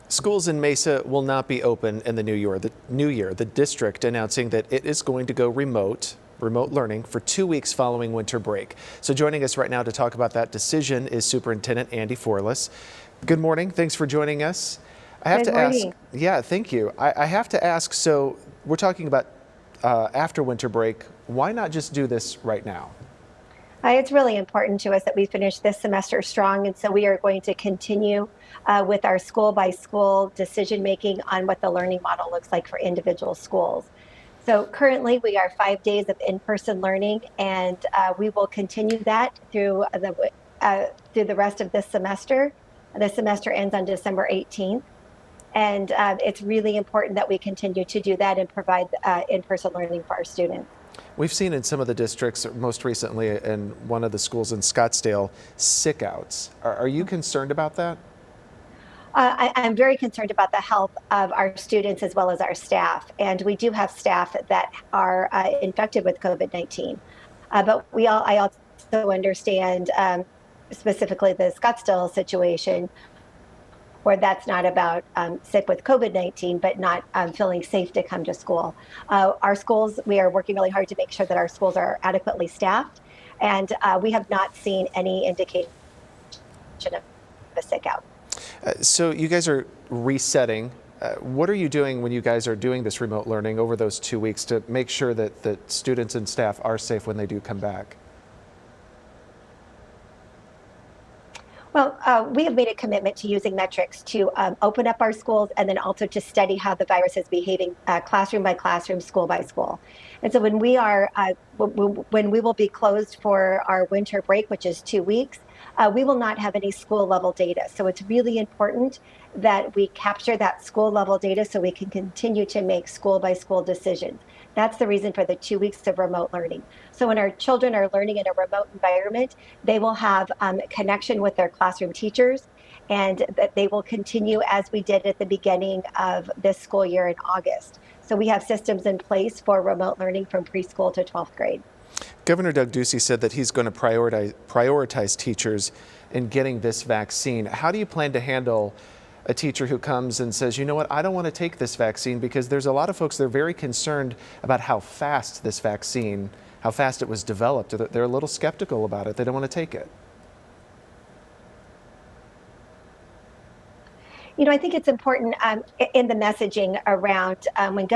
Schools in Mesa will not be open in the new year. The district announcing that it is going to go remote learning for 2 weeks following winter break. So joining us right now to talk about that decision is Superintendent Andy Forlis. Good morning. Thanks for joining us. I have Good to ask. morning. Yeah, thank you. I have to ask, so we're talking about after winter break. Why not just do this right now? It's really important to us that we finish this semester strong, and so we are going to continue with our school by school decision making on what the learning model looks like for individual schools. So currently we are 5 days of in-person learning, and we will continue that through the rest of this semester. The semester ends on December 18th. And it's really important that we continue to do that and provide in-person learning for our students. We've seen in some of the districts, most recently in one of the schools in Scottsdale, sick outs. Are you concerned about that? I'm very concerned about the health of our students as well as our staff. And we do have staff that are infected with COVID-19. I also understand specifically the Scottsdale situation, where that's not about sick with COVID-19, but not feeling safe to come to school. Our schools, we are working really hard to make sure that our schools are adequately staffed, and we have not seen any indication of a sick out. So you guys are resetting. What are you doing when you guys are doing this remote learning over those 2 weeks to make sure that the students and staff are safe when they do come back? Well, we have made a commitment to using metrics to open up our schools and then also to study how the virus is behaving classroom by classroom, school by school. And so when when we will be closed for our winter break, which is 2 weeks, we will not have any school level data. So it's really important that we capture that school level data so we can continue to make school by school decisions. That's the reason for the 2 weeks of remote learning. So when our children are learning in a remote environment, they will have connection with their classroom teachers, and that they will continue as we did at the beginning of this school year in August. So we have systems in place for remote learning from preschool to 12th grade. Governor Doug Ducey said that he's going to prioritize teachers in getting this vaccine. How do you plan to handle a teacher who comes and says, you know what, I don't want to take this vaccine? Because there's a lot of folks that are very concerned about how fast it was developed. They're a little skeptical about it. They don't want to take it. You know, I think it's important in the messaging around when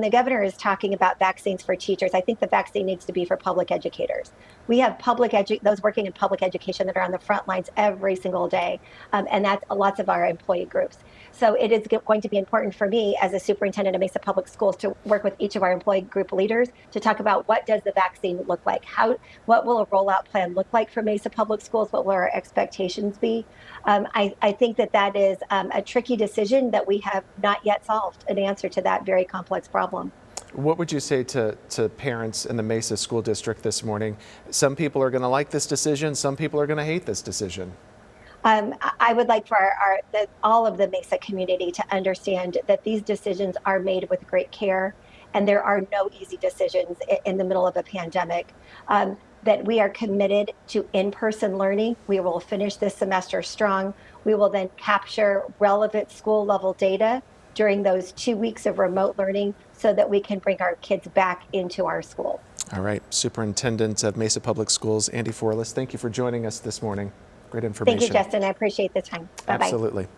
the governor is talking about vaccines for teachers. I think the vaccine needs to be for public educators. We have those working in public education that are on the front lines every single day, and that's lots of our employee groups. So it is going to be important for me as a superintendent of Mesa Public Schools to work with each of our employee group leaders to talk about what does the vaccine look like, what will a rollout plan look like for Mesa Public Schools, what will our expectations be. I think that is a tricky decision that we have not yet solved an answer to that very complex problem. What would you say to parents in the Mesa School District this morning? Some people are going to like this decision. Some people are going to hate this decision. I would like for all of the Mesa community to understand that these decisions are made with great care, and there are no easy decisions in the middle of a pandemic. That we are committed to in-person learning. We will finish this semester strong. We will then capture relevant school level data during those 2 weeks of remote learning so that we can bring our kids back into our schools. All right. Superintendent of Mesa Public Schools, Andy Forlis, thank you for joining us this morning. Great information. Thank you, Justin. I appreciate the time. Bye-bye. Absolutely.